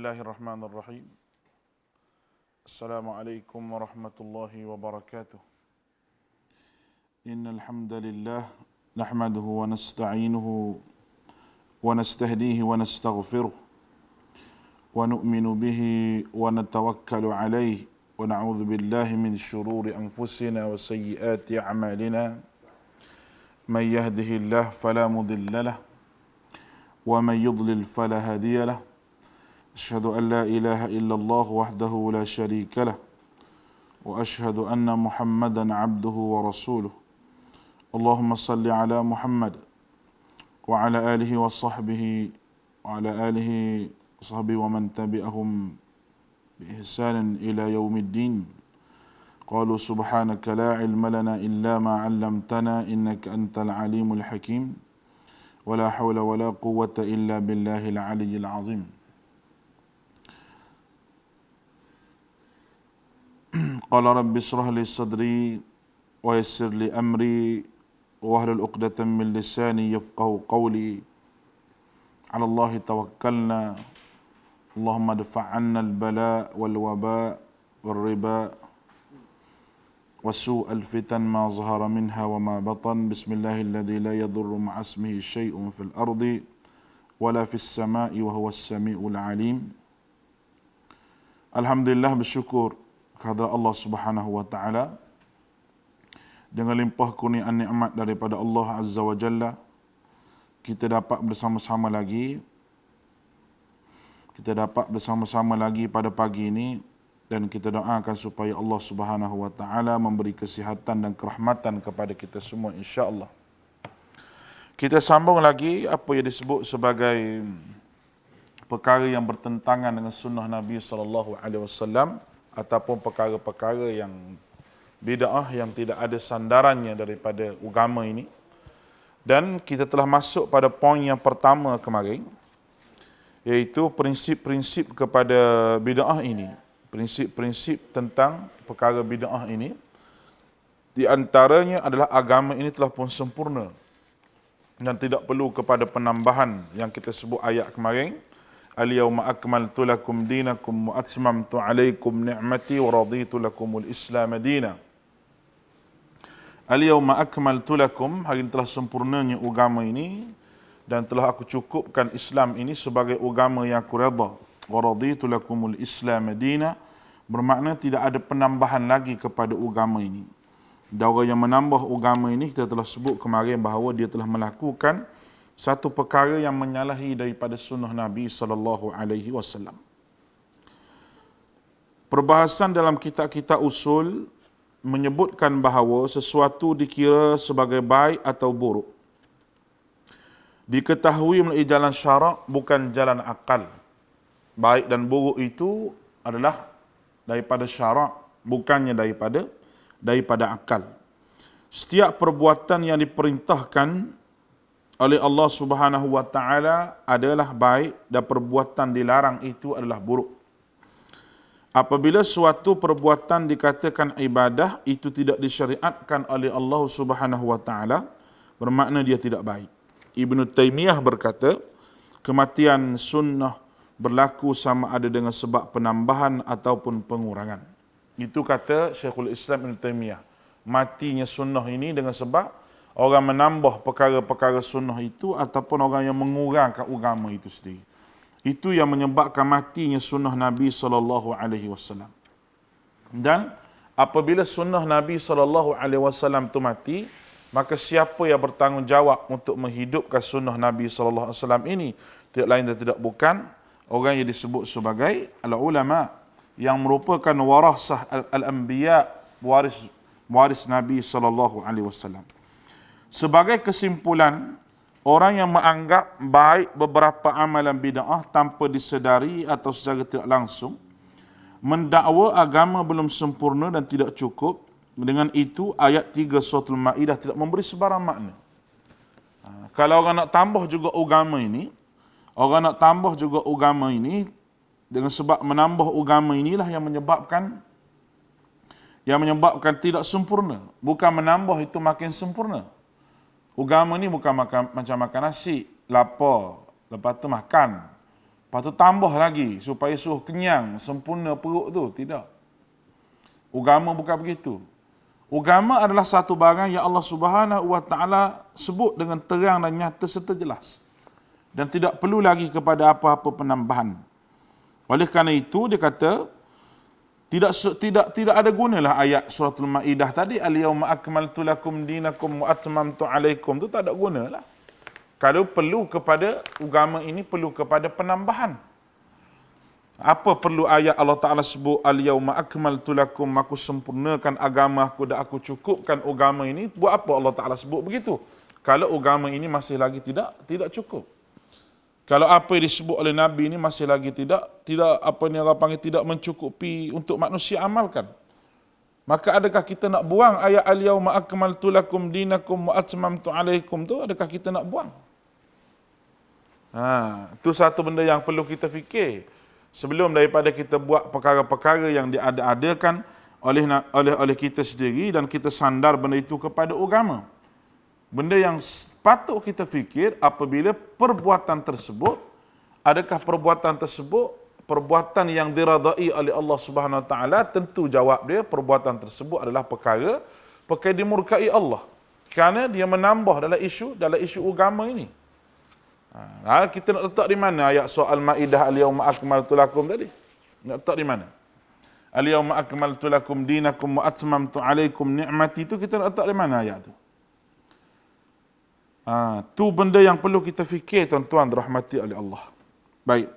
Bismillahirrahmanirrahim. Assalamualaikum warahmatullahi wabarakatuh. Innal hamdalillah nahmaduhu wa nasta'inuhu wa nastahdihi wa nastaghfiruh wa nu'minu bihi wa natawakkalu alayhi wa na'udzu billahi min shururi anfusina wa sayyiati a'malina. Man yahdihillahu fala mudilla lahu wa man yudlil fala hadiya lahu. أشهد أن لا إله إلا الله وحده لا شريك له وأشهد أن محمدا عبده ورسوله اللهم صل على محمد وعلى آله وصحبه ومن تبعهم بإحسان إلى يوم الدين قالوا سبحانك لا علم لنا إلا ما علمتنا إنك أنت العليم الحكيم ولا حول ولا قوة إلا بالله العلي العظيم قال رب اشرح لي صدري ويسر لي أمري واحلل عقدة من لساني يفقهوا قولي على الله توكلنا اللهم ادفع عنا البلاء والوباء والربا وسوء الفتن ما ظهر منها وما بطن بسم الله الذي لا يضر مع اسمه شيء في الأرض ولا في السماء وهو السميع العليم. Alhamdulillah, bersyukur kehadrat Allah Subhanahu wa taala dengan limpah kurniaan nikmat daripada Allah Azza wa Jalla, kita dapat bersama-sama lagi pada pagi ini, dan kita doakan supaya Allah Subhanahu wa taala memberi kesihatan dan kerahmatan kepada kita semua insya-Allah. Kita sambung lagi apa yang disebut sebagai perkara yang bertentangan dengan sunnah Nabi sallallahu alaihi wasallam ataupun perkara-perkara yang bid'ah yang tidak ada sandarannya daripada agama ini. Dan kita telah masuk pada poin yang pertama kemarin, iaitu prinsip-prinsip kepada bid'ah ini. Prinsip-prinsip tentang perkara bid'ah ini, di antaranya adalah agama ini telah pun sempurna dan tidak perlu kepada penambahan yang kita sebut ayat kemarin. Al-yawma akmaltu lakum dinakum wa atmamtu alaikum ni'mati wa raditu lakumul Islam dina. Al-yawma akmaltu lakum, hari ini telah sempurnanya agama ini dan telah aku cukupkan Islam ini sebagai agama yang aku redha. Wa raditu lakumul Islam dina, bermakna tidak ada penambahan lagi kepada agama ini. Dan orang yang menambah agama ini, kita telah sebut kemarin bahawa dia telah melakukan satu perkara yang menyalahi daripada sunnah Nabi sallallahu alaihi wasallam. Perbahasan dalam kitab-kitab usul menyebutkan bahawa sesuatu dikira sebagai baik atau buruk diketahui melalui jalan syarak, bukan jalan akal. Baik dan buruk itu adalah daripada syarak, bukannya daripada akal. Setiap perbuatan yang diperintahkan oleh Allah Subhanahu wa taala adalah baik dan perbuatan dilarang itu adalah buruk. Apabila suatu perbuatan dikatakan ibadah itu tidak disyariatkan oleh Allah Subhanahu wa taala, bermakna dia tidak baik. Ibnu Taimiyah berkata, kematian sunnah berlaku sama ada dengan sebab penambahan ataupun pengurangan. Itu kata Syekhul Islam Ibn Taimiyah. Matinya sunnah ini dengan sebab orang menambah perkara-perkara sunnah itu ataupun orang yang mengurangkan agama itu sendiri. Itu yang menyebabkan matinya sunnah Nabi sallallahu alaihi wasallam. Dan apabila sunnah Nabi sallallahu alaihi wasallam itu mati, maka siapa yang bertanggungjawab untuk menghidupkan sunnah Nabi sallallahu alaihi wasallam ini? Tidak lain dan tidak bukan orang yang disebut sebagai al-ulama, yang merupakan warasah al-anbiya, waris Nabi sallallahu alaihi wasallam. Sebagai kesimpulan, orang yang menganggap baik beberapa amalan bid'ah tanpa disedari atau secara tidak langsung, mendakwa agama belum sempurna dan tidak cukup. Dengan itu, ayat 3 surah Al-Ma'idah tidak memberi sebarang makna. Kalau orang nak tambah juga agama ini, dengan sebab menambah agama inilah yang menyebabkan tidak sempurna. Bukan menambah itu makin sempurna. Agama ni bukan macam makan nasi, lapar, lepas tu makan. Lepas tu tambah lagi supaya suruh kenyang, sempurna perut tu. Tidak. Agama bukan begitu. Agama adalah satu barang yang Allah Subhanahu wa taala sebut dengan terang dan nyata serta jelas. Dan tidak perlu lagi kepada apa-apa penambahan. Oleh kerana itu dia kata tidak ada gunalah ayat suratul Maidah tadi al-yauma akmaltu lakum dinakum wa atmamtu alaikum tu tak ada gunalah. Kalau perlu kepada agama ini perlu kepada penambahan. Apa perlu ayat Allah Ta'ala sebut al-yauma akmaltu lakum, aku sempurnakan agama aku dan aku cukupkan agama ini. Buat apa Allah Ta'ala sebut begitu? Kalau agama ini masih lagi tidak cukup. Kalau apa yang disebut oleh Nabi ini masih lagi tidak apa ni orang panggil tidak mencukupi untuk manusia amalkan. Maka adakah kita nak buang ayat al-yauma akmaltu lakum dinakum wa atmamtu alaikum tu? Adakah kita nak buang? Itu satu benda yang perlu kita fikir. Sebelum daripada kita buat perkara-perkara yang diada-adakan oleh kita sendiri dan kita sandar benda itu kepada agama. Benda yang patut kita fikir apabila perbuatan tersebut, adakah perbuatan tersebut perbuatan yang diradai oleh Allah Subhanahu Wa Taala? Tentu jawab dia perbuatan tersebut adalah perkara dimurkai Allah. Kerana dia menambah dalam isu agama ini. Kita nak letak di mana ayat soal Maidah al-yauma akmaltu lakum tadi? Nak letak di mana? Al-yauma akmaltu lakum dinakum wa atmamtu alaikum ni'mati itu kita nak letak di mana ayat tu? Tu benda yang perlu kita fikir tuan-tuan dirahmati oleh Allah. Baik.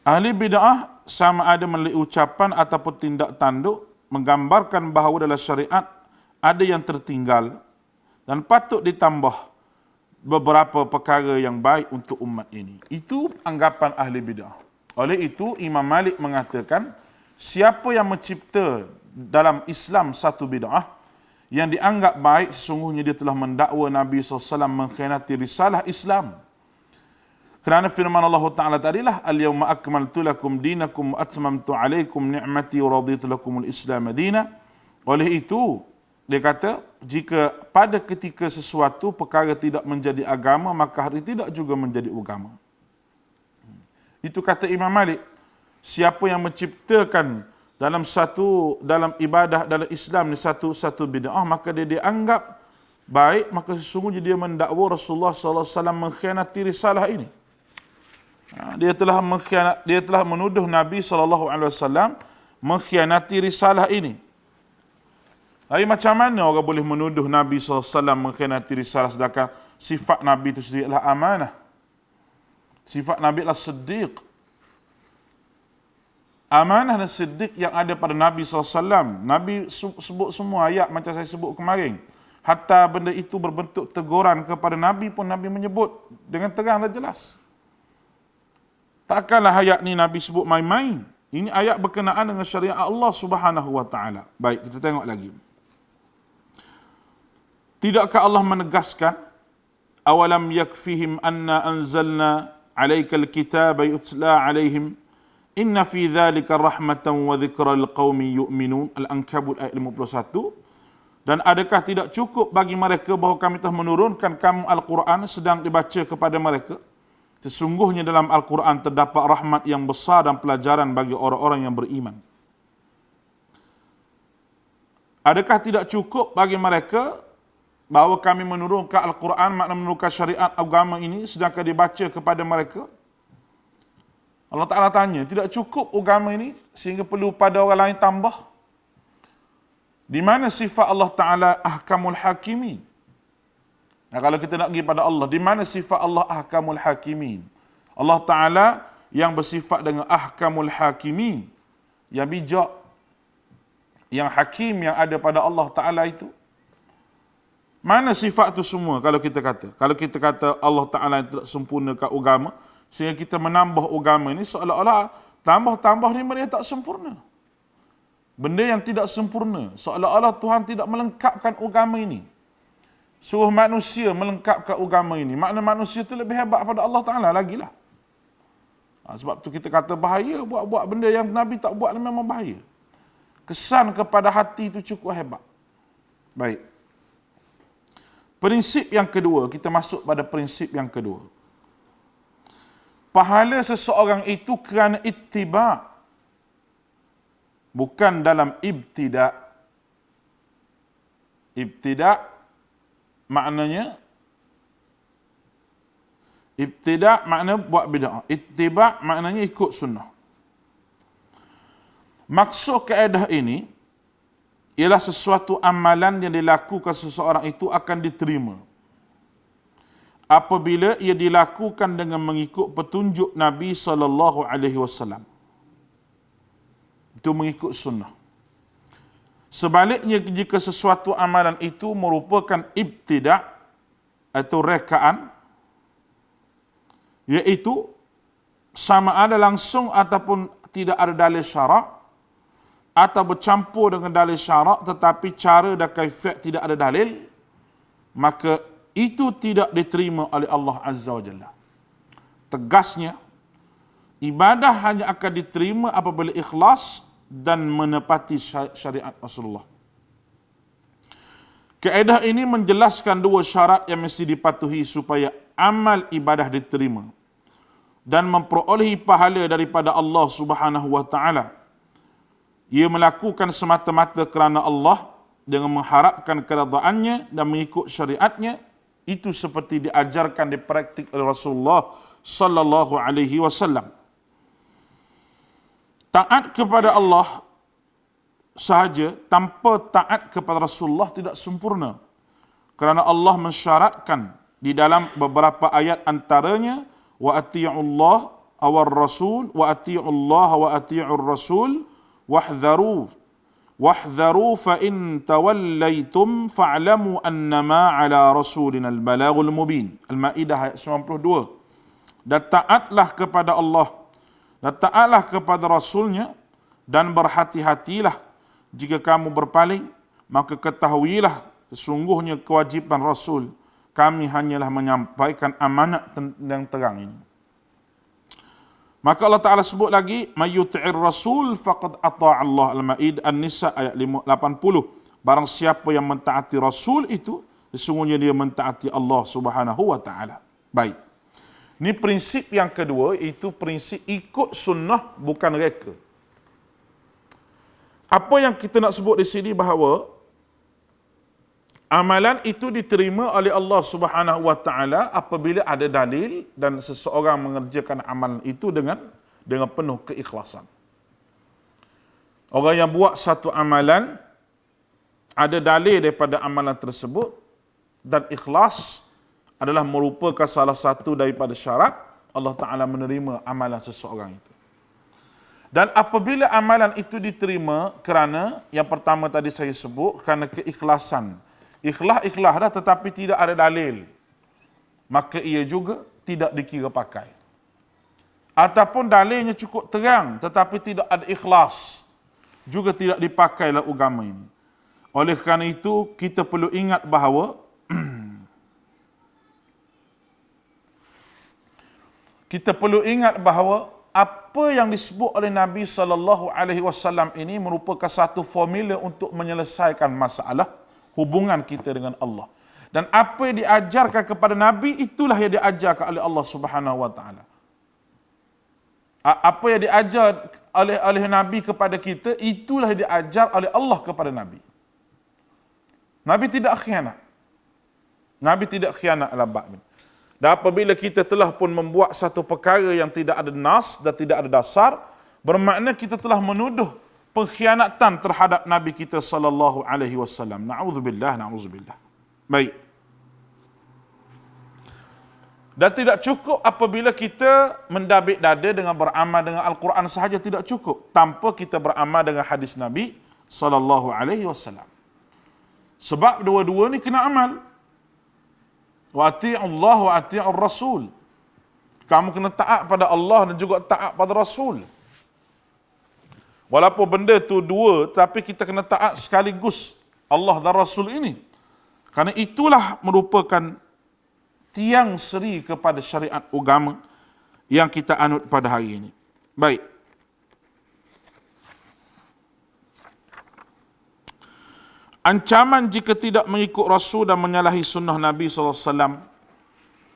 Ahli bid'ah sama ada melalui ucapan ataupun tindak tanduk menggambarkan bahawa dalam syariat ada yang tertinggal dan patut ditambah beberapa perkara yang baik untuk umat ini. Itu anggapan ahli bid'ah. Oleh itu Imam Malik mengatakan siapa yang mencipta dalam Islam satu bid'ah yang dianggap baik, sesungguhnya dia telah mendakwa Nabi SAW mengkhianati risalah Islam. Kerana firman Allah Ta'ala tadilah, al-yawma akmaltu lakum dinakum wa atmamtu alaikum ni'mati wa raditu lakumul Islam madina. Oleh itu, dia kata, jika pada ketika sesuatu perkara tidak menjadi agama, maka hari tidak juga menjadi agama. Itu kata Imam Malik. Siapa yang menciptakan dalam ibadah dalam Islam ni satu bid'ah, maka dia dianggap baik, maka sesungguhnya dia mendakwa Rasulullah sallallahu alaihi wasallam mengkhianati risalah ini. Dia telah menuduh Nabi sallallahu alaihi wasallam mengkhianati risalah ini. Tapi macam mana orang boleh menuduh Nabi sallallahu alaihi wasallam mengkhianati risalah sedangkan sifat Nabi itu sendiri adalah amanah. Sifat Nabi adalah siddiq. Amanah dan siddiq yang ada pada Nabi SAW. Nabi sebut semua ayat macam saya sebut kemarin. Hatta benda itu berbentuk teguran kepada Nabi pun Nabi menyebut dengan terang dan jelas. Takkanlah ayat ni Nabi sebut main-main. Ini ayat berkenaan dengan syariat Allah Subhanahu Wa Taala. Baik, kita tengok lagi. Tidakkah Allah menegaskan awalam yakfihim anna anzalna alaikal kitaba yutla alaihim inna fi dhalika rahmatan wa dhikra liqaumin yu'minun. Al-Ankabut ayat 51. Dan adakah tidak cukup bagi mereka bahawa kami telah menurunkan kamu Al-Quran sedang dibaca kepada mereka? Sesungguhnya dalam Al-Quran terdapat rahmat yang besar dan pelajaran bagi orang-orang yang beriman. Adakah tidak cukup bagi mereka bahawa kami menurunkan Al-Quran, makna menurunkan syariat agama ini sedangkan dibaca kepada mereka? Allah Ta'ala tanya, tidak cukup agama ini sehingga perlu pada orang lain tambah? Di mana sifat Allah Ta'ala ahkamul hakimin? Kalau kita nak pergi pada Allah, di mana sifat Allah ahkamul hakimin? Allah Ta'ala yang bersifat dengan ahkamul hakimin, yang bijak, yang hakim yang ada pada Allah Ta'ala itu. Mana sifat itu semua kalau kita kata? Kalau kita kata Allah Ta'ala tidak sempurnakan agama, sehingga kita menambah agama ini seolah-olah tambah-tambah ni mereka tak sempurna. Benda yang tidak sempurna, seolah-olah Tuhan tidak melengkapkan agama ini. Suruh manusia melengkapkan agama ini. Makna manusia itu lebih hebat pada Allah Ta'ala lagilah. Sebab tu kita kata bahaya, buat benda yang Nabi tak buat memang bahaya. Kesan kepada hati itu cukup hebat. Baik. Prinsip yang kedua, kita masuk pada prinsip yang kedua. pahala seseorang itu kerana ittiba', bukan dalam ibtida'. Ibtida' maknanya buat bid'ah. Ittiba' maknanya ikut sunnah. Maksud kaedah ini ialah sesuatu amalan yang dilakukan seseorang itu akan diterima apabila ia dilakukan dengan mengikut petunjuk Nabi SAW. Itu mengikut sunnah. Sebaliknya, jika sesuatu amalan itu merupakan ibtida' atau rekaan, iaitu sama ada langsung ataupun tidak ada dalil syarak, atau bercampur dengan dalil syarak tetapi cara dan kaifiat tidak ada dalil, maka itu tidak diterima oleh Allah Azza wa Jalla. Tegasnya, ibadah hanya akan diterima apabila ikhlas dan menepati syariat Rasulullah. Kaedah ini menjelaskan dua syarat yang mesti dipatuhi supaya amal ibadah diterima dan memperolehi pahala daripada Allah Subhanahu wa taala. Ia melakukan semata-mata kerana Allah dengan mengharapkan keridhaannya dan mengikut syariatnya, itu seperti diajarkan dipraktik oleh Rasulullah sallallahu alaihi wasallam. Taat kepada Allah sahaja tanpa taat kepada Rasulullah tidak sempurna. Kerana Allah mensyaratkan di dalam beberapa ayat, antaranya wa ati'ullah awar rasul wa ati'ullah wa ati'ur rasul wahdharu fa in tawallaitum fa'lamu annama ala rasulina al-balaghul mubin. Al-Maidah ayat 92. Dan taatlah kepada Allah dan taatlah kepada Rasulnya, dan berhati-hatilah jika kamu berpaling, maka ketahuilah sesungguhnya kewajiban Rasul kami hanyalah menyampaikan amanat yang terang ini. Maka Allah Ta'ala sebut lagi, mayyuti'ir Rasul faqad ata'a Allah. Al-Maidah An-Nisa ayat 80. Barang siapa yang mentaati Rasul itu, sesungguhnya dia mentaati Allah Subhanahu wa Ta'ala. Baik. Ini prinsip yang kedua, itu prinsip ikut sunnah, bukan reka. Apa yang kita nak sebut di sini bahawa amalan itu diterima oleh Allah Subhanahu wa taala apabila ada dalil dan seseorang mengerjakan amalan itu dengan penuh keikhlasan. Orang yang buat satu amalan, ada dalil daripada amalan tersebut, dan ikhlas adalah merupakan salah satu daripada syarat Allah Ta'ala menerima amalan seseorang itu. Dan apabila amalan itu diterima kerana, yang pertama tadi saya sebut, kerana keikhlasan. Ikhlas dah tetapi tidak ada dalil, maka ia juga tidak dikira pakai. Ataupun dalilnya cukup terang tetapi tidak ada ikhlas, juga tidak dipakailah agama ini. Oleh kerana itu, kita perlu ingat bahawa apa yang disebut oleh Nabi SAW ini merupakan satu formula untuk menyelesaikan masalah hubungan kita dengan Allah. Dan apa yang diajarkan kepada Nabi, itulah yang diajarkan oleh Allah Subhanahu wa taala. Apa yang diajar oleh Nabi kepada kita, itulah yang diajar oleh Allah kepada Nabi. Nabi tidak khianat. Nabi tidak khianat ala ba'd. Dan apabila kita telah pun membuat satu perkara yang tidak ada nas dan tidak ada dasar, bermakna kita telah menuduh pengkhianatan terhadap Nabi kita sallallahu alaihi wasallam. Na'udzubillah. Baik. Dan tidak cukup apabila kita mendabik dada dengan beramal dengan Al-Quran sahaja, tidak cukup tanpa kita beramal dengan hadis Nabi sallallahu alaihi wasallam. Sebab dua-dua ni kena amal. Wa ati'ullah wa ati'ur rasul. Kamu kena taat pada Allah dan juga taat pada Rasul. Walaupun benda tu dua, tapi kita kena taat sekaligus Allah dan Rasul ini. Kerana itulah merupakan tiang seri kepada syariat agama yang kita anut pada hari ini. Baik. Ancaman jika tidak mengikut Rasul dan menyalahi sunnah Nabi SAW,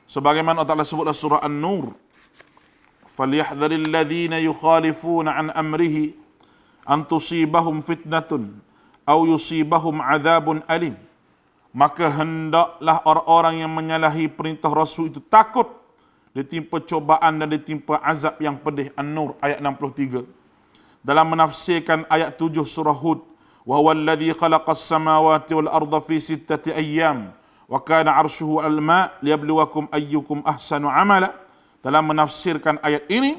sebagaimana Allah Ta'ala sebutlah surah An-Nur falyahdharil ladzina yukhalifuna an amrihi an tusibahum fitnatun aw yusibahum adzabun alim. Maka hendaklah orang-orang yang menyalahi perintah Rasul itu takut ditimpa cobaan dan ditimpa azab yang pedih. An-Nur ayat 63. Dalam menafsirkan ayat 7 surah Hud, wa huwa alladhi khalaqas samawati wal arda fi sittati ayyam wa kana 'arshuhu 'alal ma' liyabluwakum ayyukum ahsanu 'amala. Dalam menafsirkan ayat ini,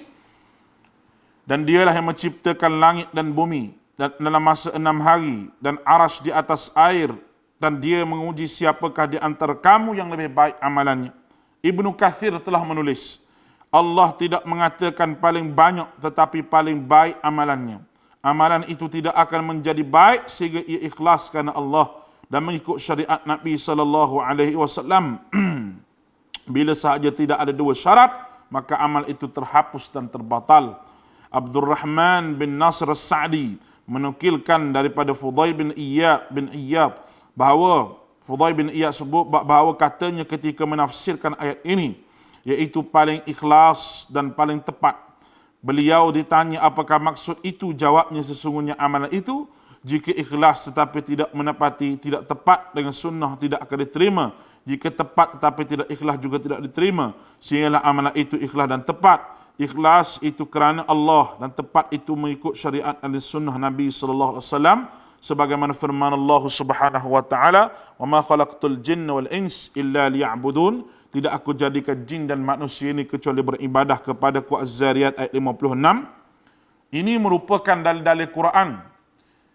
dan dialah yang menciptakan langit dan bumi dalam masa 6 hari dan aras di atas air, dan dia menguji siapakah di antara kamu yang lebih baik amalannya. Ibnu Kathir telah menulis, Allah tidak mengatakan paling banyak tetapi paling baik amalannya. Amalan itu tidak akan menjadi baik sehingga ia ikhlas kerana Allah dan mengikut syariat Nabi sallallahu alaihi wasallam. Bila sahaja tidak ada dua syarat, maka amal itu terhapus dan terbatal. Abdul Rahman bin Nasr As-Sa'di menukilkan daripada Fudail bin Iyad bahawa Fudail bin Iyad sebut bahawa katanya ketika menafsirkan ayat ini, iaitu paling ikhlas dan paling tepat. Beliau ditanya apakah maksud itu, jawabnya sesungguhnya amalan itu jika ikhlas tetapi tidak menepati, tidak tepat dengan sunnah, tidak akan diterima. Jika tepat tetapi tidak ikhlas juga tidak diterima. Sehinggalah amalan itu ikhlas dan tepat. Ikhlas itu kerana Allah dan tepat itu mengikut syariat dan sunnah Nabi sallallahu alaihi wasallam, sebagaimana firman Allah Subhanahu wa taala, "Wa ma khalaqtul jinna wal ins illa liya'budun." Tidak aku jadikan jin dan manusia ini kecuali beribadah kepada-Ku. Az-Zariyat ayat 56. Ini merupakan dalil-dalil Quran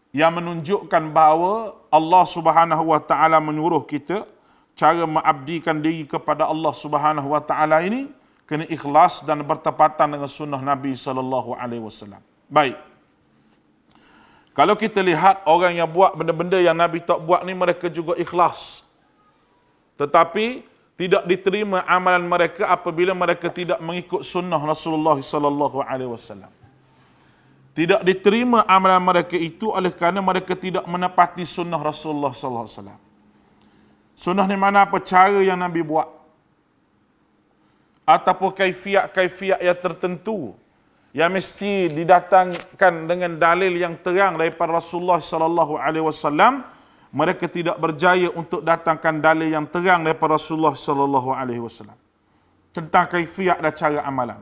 yang menunjukkan bahawa Allah Subhanahu wa taala menyuruh kita cara mengabdikan diri kepada Allah Subhanahu wa taala ini kena ikhlas dan bertepatan dengan sunnah Nabi sallallahu alaihi wasallam. Baik. Kalau kita lihat orang yang buat benda-benda yang Nabi tak buat ni, mereka juga ikhlas. Tetapi tidak diterima amalan mereka apabila mereka tidak mengikut sunnah Rasulullah sallallahu alaihi wasallam. Tidak diterima amalan mereka itu oleh kerana mereka tidak menepati sunnah Rasulullah sallallahu alaihi wasallam. Sunnah ni mana? Apa cara yang Nabi buat? Ataupun kaifiat yang tertentu yang mesti didatangkan dengan dalil yang terang daripada Rasulullah sallallahu alaihi wasallam, mereka tidak berjaya untuk datangkan dalil yang terang daripada Rasulullah sallallahu alaihi wasallam tentang kaifiat dan cara amalan.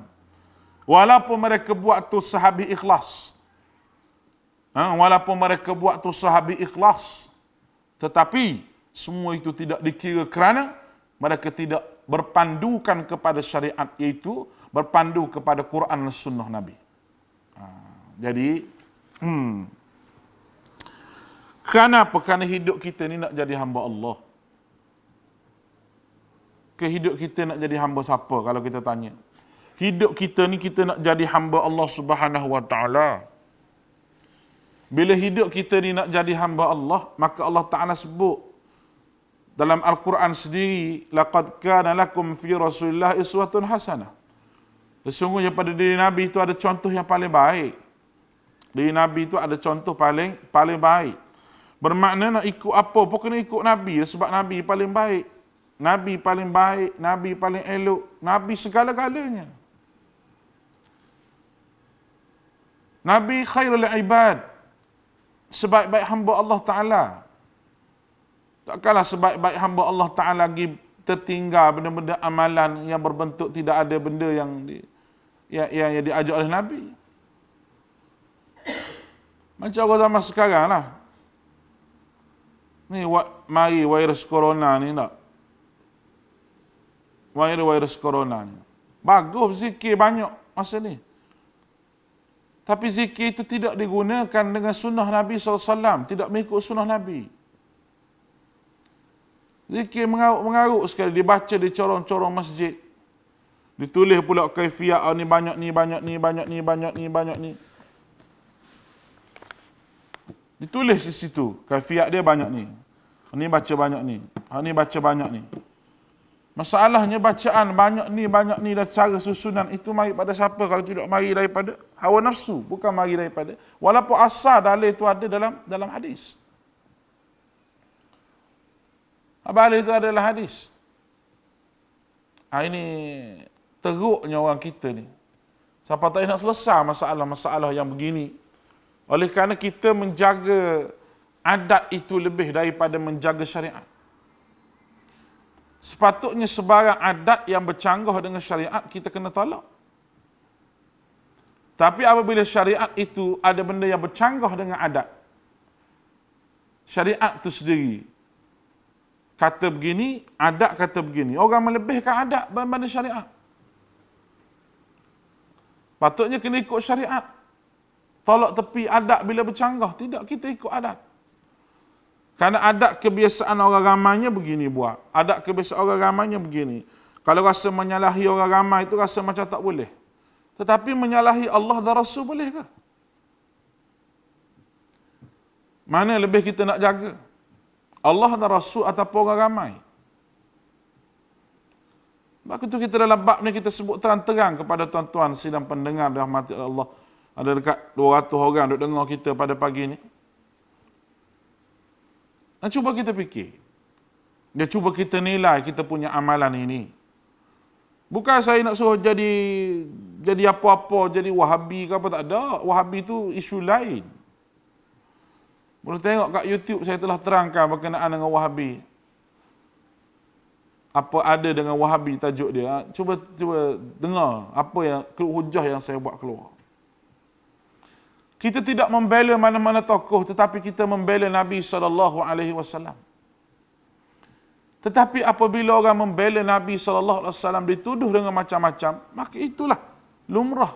Walaupun mereka buat tu sahabi ikhlas. Walaupun mereka buat tu sahabi ikhlas, tetapi semua itu tidak dikira kerana mereka tidak berpandukan kepada syariat, iaitu berpandu kepada Quran dan sunnah Nabi. Jadi, kenapa? Kerana hidup kita ni nak jadi hamba Allah. Hidup kita nak jadi hamba siapa kalau kita tanya? Hidup kita ni kita nak jadi hamba Allah Subhanahu wa taala. Bila hidup kita ni nak jadi hamba Allah, maka Allah Taala sebut dalam Al-Quran sendiri, laqad kana lakum fi Rasulillah iswatun hasanah. Sesungguhnya pada diri Nabi itu ada contoh yang paling baik. Diri Nabi itu ada contoh paling baik. Bermakna nak ikut apa pun kena ikut Nabi, sebab Nabi paling baik. Nabi paling baik, Nabi paling elok, Nabi segala-galanya. Nabi khairul ibad, sebaik-baik hamba Allah Ta'ala. Takkanlah sebaik-baik hamba Allah Ta'ala lagi tertinggal benda-benda amalan yang berbentuk tidak ada benda yang diajar oleh Nabi. Macam orang zaman sekarang lah. Ni mari virus corona ni tak? Virus corona ni. Bagus zikir banyak masa ni. Tapi zikir itu tidak digunakan dengan sunnah Nabi SAW. Tidak mengikut sunnah Nabi. Zikir mengaruk sekali. Dibaca di corong-corong masjid. Ditulis pula kaifiat, ni banyak ni, banyak ni, banyak ni, banyak ni, banyak ni. Ditulis di situ. Kaifiat dia banyak ni. Ni baca banyak ni. Ni baca banyak ni. Masalahnya bacaan banyak ni dan cara susunan itu mari pada siapa kalau tidak mari daripada hawa nafsu, bukan mari daripada, walaupun asal dalil itu ada dalam hadis. Dalil itu adalah hadis. Ini teruknya orang kita ni. Siapa tak nak selesai masalah-masalah yang begini. Oleh kerana kita menjaga adat itu lebih daripada menjaga syariat. Sepatutnya sebarang adat yang bercanggah dengan syariat kita kena tolak. Tapi apabila syariat itu ada benda yang bercanggah dengan adat, syariat itu sendiri kata begini, adat kata begini. Orang melebihkan adat berbanding syariat. Patutnya kena ikut syariat. Tolak tepi adat bila bercanggah. Tidak, kita ikut adat. Kerana adat kebiasaan orang ramainya begini buat. Adat kebiasaan orang ramainya begini. Kalau rasa menyalahi orang ramai itu rasa macam tak boleh. Tetapi menyalahi Allah dan Rasul boleh ke? Mana lebih kita nak jaga? Allah dan Rasul ataupun orang ramai? Sebab itu kita dalam bab ni kita sebut terang-terang kepada tuan-tuan sidang pendengar rahmati Allah. Ada dekat 200 orang duk dengar kita pada pagi ni. Dan cuba kita fikir. Dia cuba kita nilai kita punya amalan ini. Bukan saya nak suruh jadi apa-apa, jadi Wahabi ke apa, tak ada. Wahabi tu isu lain. Boleh tengok kat YouTube saya telah terangkan berkenaan dengan Wahabi. Apa ada dengan Wahabi tajuk dia. Cuba dengar apa yang hujah yang saya buat keluar. Kita tidak membela mana-mana tokoh, tetapi kita membela Nabi SAW. Tetapi apabila orang membela Nabi SAW dituduh dengan macam-macam, maka itulah lumrah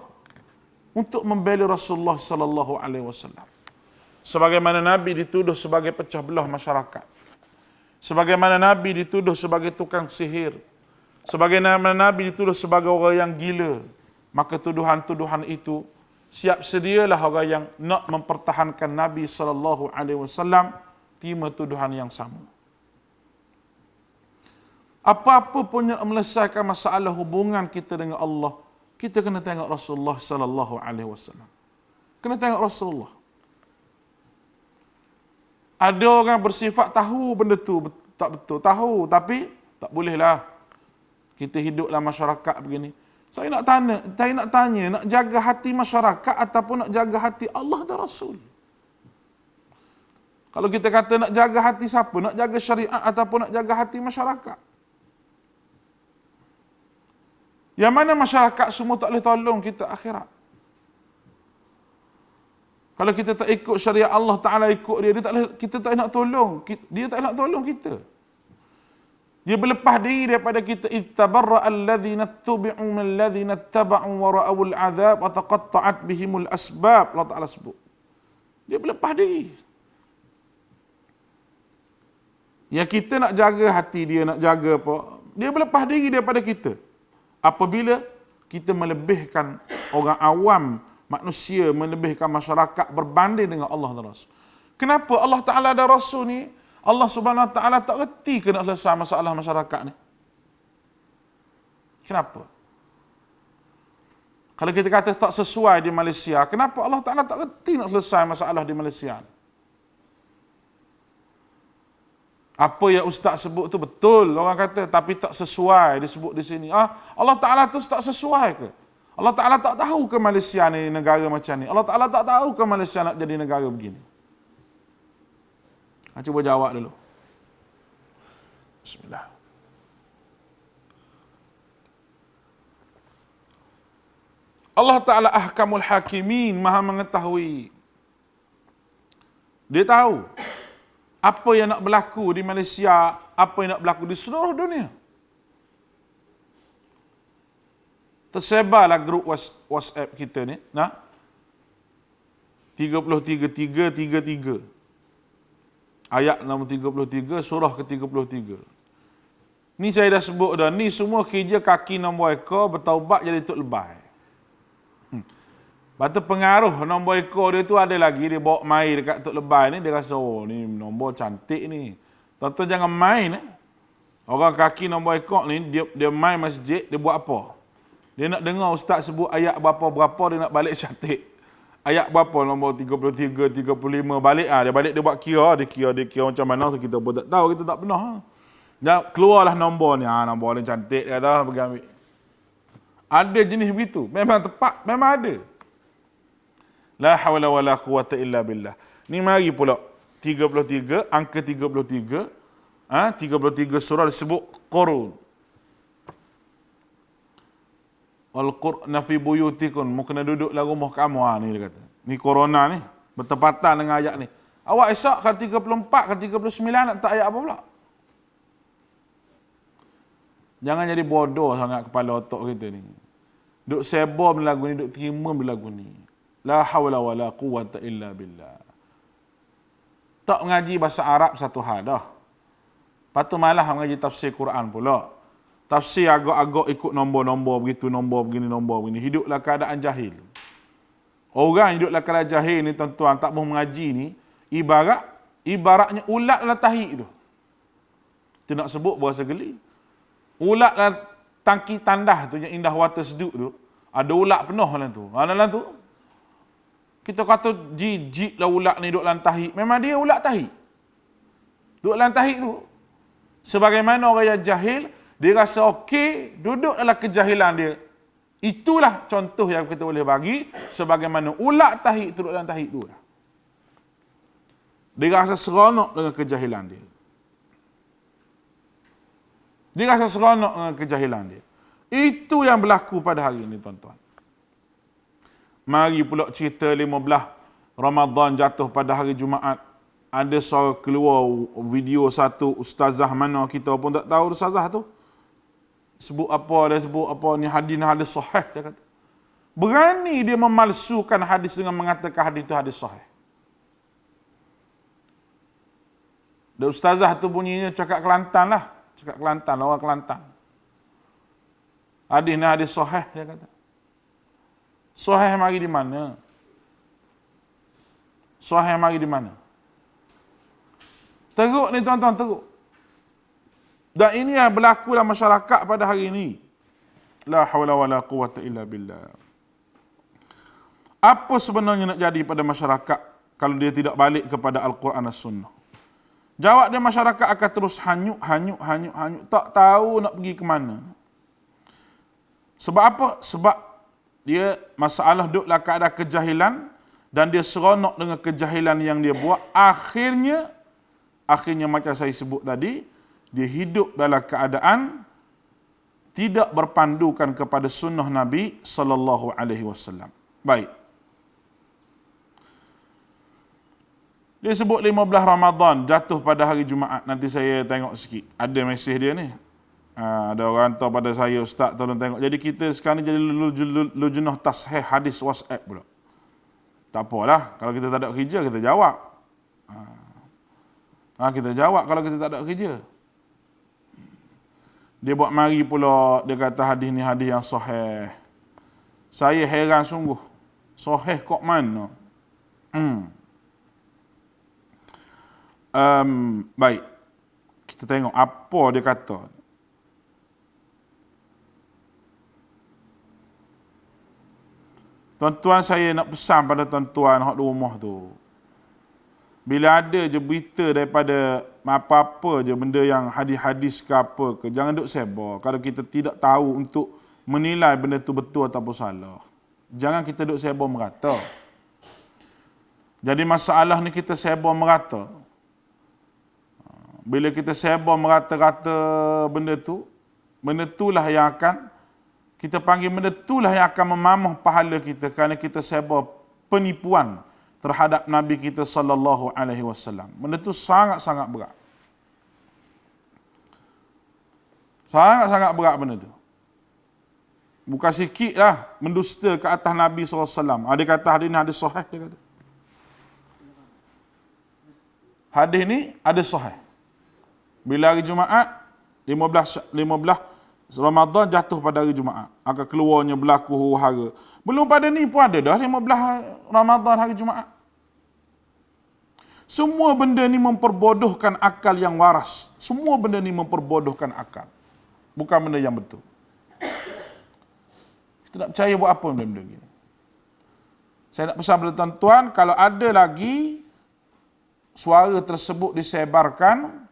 untuk membela Rasulullah SAW. Sebagaimana Nabi dituduh sebagai pecah belah masyarakat. Sebagaimana Nabi dituduh sebagai tukang sihir. Sebagaimana Nabi dituduh sebagai orang yang gila. Maka tuduhan-tuduhan itu siap sedialah orang yang nak mempertahankan Nabi SAW terima tuduhan yang sama. Apa-apa pun yang melesaikan masalah hubungan kita dengan Allah, kita kena tengok Rasulullah SAW. Kena tengok Rasulullah. Ada orang bersifat tahu benda tu tak betul, tahu tapi tak bolehlah. Kita hidup dalam masyarakat begini. Saya nak tanya, nak jaga hati masyarakat ataupun nak jaga hati Allah dan Rasul? Kalau kita kata nak jaga hati siapa? Nak jaga syariat ataupun nak jaga hati masyarakat? Yang mana masyarakat semua tak boleh tolong kita akhirat. Kalau kita tak ikut syariat Allah Ta'ala, ikut dia, kita tak nak tolong. Dia tak nak tolong kita. Dia berlepas diri daripada kita. Ittabarra alladhina tubi'u min alladhina taba'u wa ra'awul azab wa taqatta'at bihimul asbab. Allah Ta'ala sebut. Dia berlepas diri. Yang kita nak jaga hati dia, nak jaga apa, dia berlepas diri daripada kita. Apabila kita melebihkan orang awam, manusia, melebihkan masyarakat berbanding dengan Allah dan Rasul. Kenapa Allah Ta'ala dan Rasul ni, Allah Subhanahu Wa Ta'ala tak reti ke nak selesai masalah masyarakat ni? Kenapa? Kalau kita kata tak sesuai di Malaysia, kenapa Allah Ta'ala tak reti nak selesai masalah di Malaysia ni? Apa yang ustaz sebut tu betul, orang kata, tapi tak sesuai disebut di sini. Allah Ta'ala tu tak sesuai ke? Allah Ta'ala tak tahu ke Malaysia ni negara macam ni? Allah Ta'ala tak tahu ke Malaysia nak jadi negara begini? Cuba jawab dulu. Bismillah. Allah Ta'ala ahkamul hakimin, maha mengetahui. Dia tahu apa yang nak berlaku di Malaysia, apa yang nak berlaku di seluruh dunia. Tersebarlah grup WhatsApp kita ni, 33 ayat nombor 33, surah ke-33. Ni saya dah sebut dah, ni semua kerja kaki nombor ekor bertaubat jadi tok lebay. Lepas tu pengaruh nombor ekor dia tu ada lagi, dia bawa main dekat tok lebay ni, dia rasa, oh ni nombor cantik ni. Tuan-tuan jangan main. Orang kaki nombor ekor ni, dia main masjid, dia buat apa? Dia nak dengar ustaz sebut ayat berapa-berapa, dia nak balik cantik. Ayat berapa nombor 33, 35, balik dia buat kira, dia kira macam mana, so kita pun tak tahu, kita tak pernah. Dan keluarlah nombor ni, nombor ni cantik, dia kata, pergi ambil. Ada jenis begitu. Memang tepat, memang ada. La hawla wala quwata illa billah. Ni mari pula 33, angka 33. 33 surah disebut Qurun. Al-Qur'na fi buyutikum, mu kena duduk dalam rumah kamu. Ni dia kata. Ni corona ni, bertepatan dengan ayat ni. Awak esok kalau 34, kalau 39 nak tak ayat apa pula? Jangan jadi bodoh sangat kepala otak kita ni. Duk seba lagu ni, duk terima lagu ni. La hawla wala quwata illa billah. Tak mengaji bahasa Arab satu hal dah. Lepas tu malah mengaji tafsir Quran pula. Tafsir agak-agak ikut nombor-nombor begitu, nombor begini, nombor begini. Hiduplah keadaan jahil. Orang hiduplah keadaan jahil ni tuan-tuan, tak mahu mengaji ni, ibaratnya ulat dalam tahi tu. Kita nak sebut bahasa geli. Ulat dalam tangki tandah tu, yang indah water seduk tu, ada ulat penuh dalam tu. Dalam tu, kita kata jijik lah ulat ni duduk dalam tahi. Memang dia ulat tahi. Duduk dalam tahi tu. Sebagaimana orang yang jahil, dia rasa okey duduk dalam kejahilan dia. Itulah contoh yang kita boleh bagi sebagaimana ulat tahi tu duduk dalam tahi tu. Dia rasa seronok dengan kejahilan dia. Dia rasa seronok dengan kejahilan dia. Itu yang berlaku pada hari ini, tuan-tuan. Mari pula cerita 15 Ramadan jatuh pada hari Jumaat. Ada seorang keluar video satu ustazah mana kita pun tak tahu ustazah tu. Sebut apa, dia sebut apa, ni hadis sahih, dia kata. Berani dia memalsukan hadis dengan mengatakan hadis itu hadis sahih. Dan ustazah tu bunyinya cakap Kelantan lah. Cakap Kelantan, orang Kelantan. Hadis ni hadis sahih, dia kata. Sahih mari di mana? Sahih mari di mana? Teruk ni tuan-tuan, teruk. Dan ini yang berlaku dalam masyarakat pada hari ini. La hawla wala quwata illa billah. Apa sebenarnya nak jadi pada masyarakat kalau dia tidak balik kepada Al-Quran dan Sunnah? Jawab dia, masyarakat akan terus hanyut. Tak tahu nak pergi ke mana. Sebab apa? Sebab dia masalah duduklah keadaan kejahilan dan dia seronok dengan kejahilan yang dia buat. Akhirnya macam saya sebut tadi, dia hidup dalam keadaan tidak berpandukan kepada sunnah Nabi sallallahu alaihi wasallam. Baik. Dia sebut 15 Ramadan jatuh pada hari Jumaat. Nanti saya tengok sikit. Ada mesej dia ni. Ada orang hantar pada saya, Ustaz tolong tengok. Jadi kita sekarang ni jadi lujunah tasheh hadis WhatsApp pula. Tak apalah. Kalau kita tak ada kerja, kita jawab. Kita jawab kalau kita tak ada kerja. Dia buat mari pula, dia kata hadis ni hadis yang sahih. Saya heran sungguh. Sahih kok mana? Baik. Kita tengok apa dia kata. Tuan-tuan, saya nak pesan pada tuan-tuan hak di rumah tu. Bila ada je berita daripada apa-apa je benda yang hadis-hadis ke apa ke, jangan duk sebar. Kalau kita tidak tahu untuk menilai benda tu betul ataupun salah. Jangan kita duk sebar merata. Jadi masalah ni kita sebar merata. Bila kita sebar merata-rata benda itulah yang akan kita panggil, benda itulah yang akan memamah pahala kita kerana kita sebar penipuan terhadap Nabi kita sallallahu alaihi wasallam. Benda itu sangat-sangat berat. Sangat-sangat berat benda itu. Bukan sikit lah mendusta ke atas Nabi sallallahu alaihi wasallam. Dia kata hadis ni hadis sahih, dia kata. Hadis ni hadis sahih. Bila hari Jumaat 15 Ramadan jatuh pada hari Jumaat, akan keluarnya berlaku huru-hara. Belum pada ni pun ada dah 15 Ramadan hari Jumaat. Semua benda ni memperbodohkan akal yang waras. Semua benda ni memperbodohkan akal. Bukan benda yang betul. Kita nak percaya buat apa benda-benda gini. Saya nak pesan pada tuan-tuan, kalau ada lagi suara tersebut disebarkan,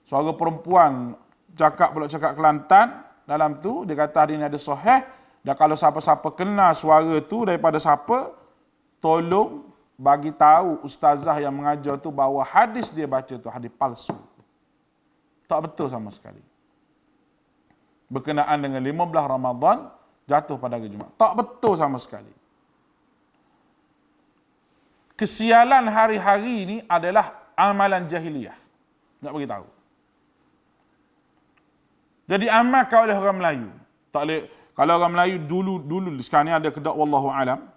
suara perempuan cakap Kelantan, dalam tu dia kata hari ni ada sahih, Dan kalau siapa-siapa kenal suara tu daripada siapa, tolong bagi tahu ustazah yang mengajar tu bahawa hadis dia baca tu hadis palsu. Tak betul sama sekali. Berkenaan dengan 15 Ramadan jatuh pada hari Jumaat. Tak betul sama sekali. Kesialan hari-hari ini adalah amalan jahiliyah. Nak bagi tahu. Jadi amalkan oleh orang Melayu. Tak boleh, kalau orang Melayu dulu sekarang ni ada kedak wallahu alam.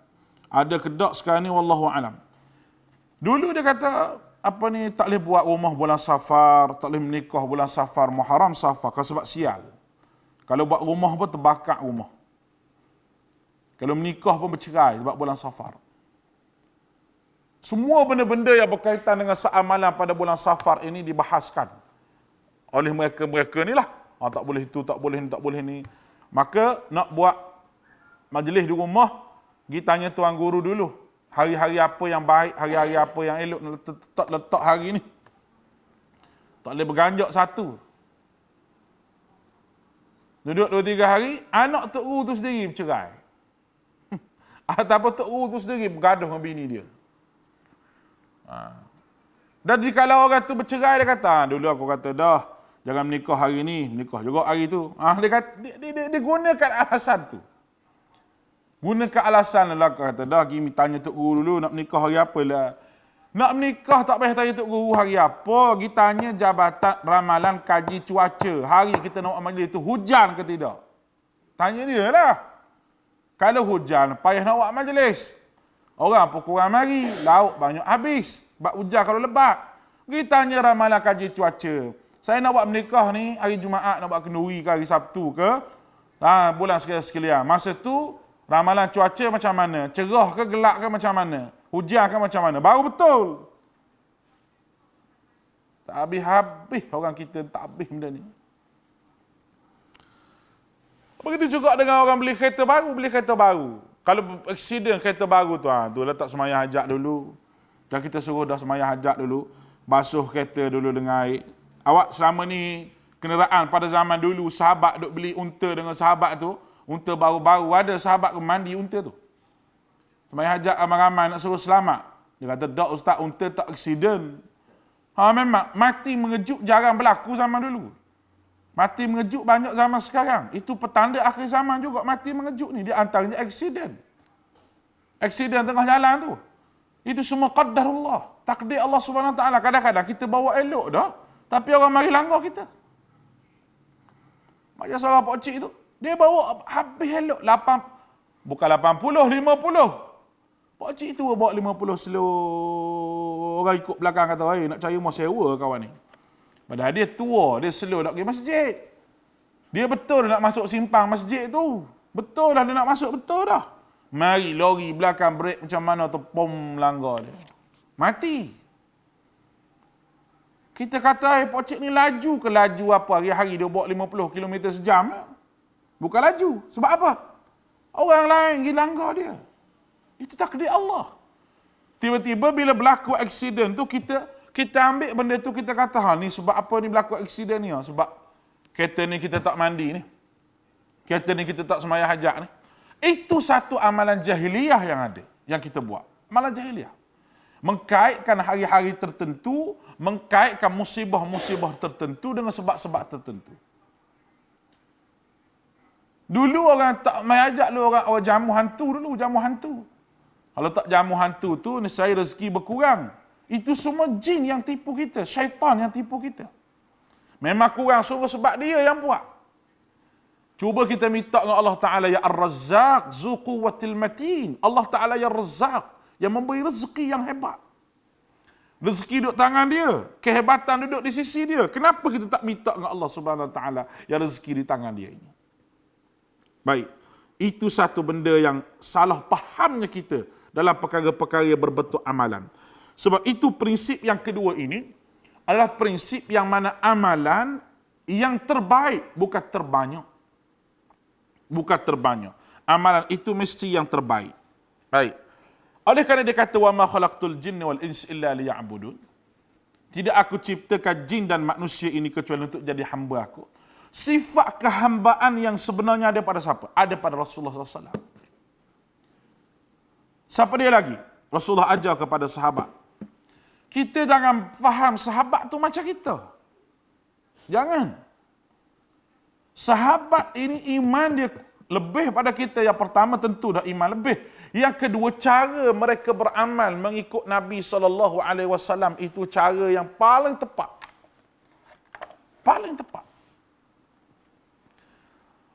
Ada kedak sekarang ni wallahu alam. Dulu dia kata apa ni tak boleh buat rumah bulan Safar, tak boleh menikah bulan Safar, Muharram Safar sebab sial. Kalau buat rumah pun terbakar rumah. Kalau menikah pun bercerai sebab bulan Safar. Semua benda-benda yang berkaitan dengan seamalan pada bulan Safar ini dibahaskan oleh mereka-mereka ni lah. Tak boleh itu, tak boleh ni, tak boleh ni. Maka nak buat majlis di rumah, pergi tanya tuan guru dulu. Hari-hari apa yang baik, hari-hari apa yang elok, letak hari ni. Tak boleh berganjak satu. Duduk 2-3 hari, anak tok guru tu sendiri bercerai. Ataupun tok guru tu sendiri bergaduh dengan bini dia. Dan jika orang tu bercerai, dia kata, dulu aku kata dah, jangan menikah hari ni, menikah juga hari tu. Dia kata, dia gunakan alasan tu. Gunakan alasan lah, kata dah, pergi tanya tok guru dulu, nak menikah hari apa lah. Nak menikah tak payah tanya tok guru hari apa, pergi tanya Jabatan Ramalan Kaji Cuaca. Hari kita nak buat majlis tu hujan ke tidak? Tanya dia lah. Kalau hujan, payah nak buat majlis. Orang pun kurang mari, lauk banyak habis. Sebab hujan kalau lebat. Pergi tanya Ramalan Kaji Cuaca. Saya nak buat menikah ni, hari Jumaat nak buat kenduri ke hari Sabtu ke, bulan sekalian. Masa tu, ramalan cuaca macam mana? Cerah ke gelap ke macam mana? Hujan ke macam mana? Baru betul. Tak habis-habis orang kita, tak habis benda ni. Begitu juga dengan orang beli kereta baru. Kalau aksiden kereta baru tu, tu letak semayang hajat dulu. Dan kita suruh dah semayang hajat dulu. Basuh kereta dulu dengan air. Awak selama ni, kenderaan pada zaman dulu, sahabat duk beli unta dengan sahabat tu, unta baru-baru, ada sahabat ke mandi unta tu. Semayang hajat ramai-ramai nak suruh selamat. Dia kata, tak ustaz, unta tak aksiden. Memang, mati mengejut jarang berlaku zaman dulu. Mati mengejut banyak zaman sekarang. Itu petanda akhir zaman juga, mati mengejut ni. Dia antaranya aksiden. Aksiden tengah jalan tu. Itu semua qaddarullah. Takdir Allah SWT. Kadang-kadang kita bawa elok dah. Tapi orang mari langgar kita. Macam seorang pakcik tu. Dia bawa habis elok. Bukan 80, 50. Pakcik tu bawa 50 slow. Orang ikut belakang kata, nak cari rumah sewa kawan ni. Padahal dia tua, dia slow nak pergi masjid. Dia betul nak masuk simpang masjid tu. Betul dah dia nak masuk, betul dah. Mari lori belakang break macam mana tu, pom langgar dia. Mati. Kita kata, pakcik ni laju ke laju apa? Hari-hari dia bawa 50 km sejam. Bukan laju. Sebab apa? Orang lain pergi langgar dia. Itu takdir Allah. Tiba-tiba bila berlaku aksiden tu, kita ambil benda tu, kita kata, ni sebab apa ni berlaku aksiden ni? Sebab kereta ni kita tak mandi ni. Kereta ni kita tak semayang hajat ni. Itu satu amalan jahiliyah yang ada, yang kita buat. Amalan jahiliyah. Mengkaitkan hari-hari tertentu, mengkaitkan musibah-musibah tertentu dengan sebab-sebab tertentu. Dulu orang tak main ajak dulu orang jamu hantu dulu, jamu hantu. Kalau tak jamu hantu tu, nescaya rezeki berkurang. Itu semua jin yang tipu kita, syaitan yang tipu kita. Memang kurang suruh sebab dia yang buat. Cuba kita minta dengan Allah Ta'ala, ya Ar-Razzaq, zu quwwatil matin. Allah Ta'ala ya Razzaq, yang memberi rezeki yang hebat. Rezeki duduk tangan dia, kehebatan duduk di sisi dia. Kenapa kita tak minta dengan Allah Subhanahu Wa Ta'ala yang rezeki di tangan dia ini? Baik, itu satu benda yang salah fahamnya kita dalam perkara-perkara berbentuk amalan. Sebab itu prinsip yang kedua ini adalah prinsip yang mana amalan yang terbaik, bukan terbanyak. Bukan terbanyak. Amalan itu mesti yang terbaik. Baik. Oleh kerana dia kata, wa ma khalaqtul jinna wal insa illa liya'budun. Tidak aku ciptakan jin dan manusia ini kecuali untuk jadi hamba aku. Sifat kehambaan yang sebenarnya ada pada siapa? Ada pada Rasulullah SAW. Siapa dia lagi? Rasulullah ajar kepada sahabat. Kita jangan faham sahabat tu macam kita. Jangan. Sahabat ini iman dia lebih pada kita. Yang pertama tentu dah iman lebih. Yang kedua, cara mereka beramal mengikut Nabi SAW itu cara yang paling tepat. Paling tepat.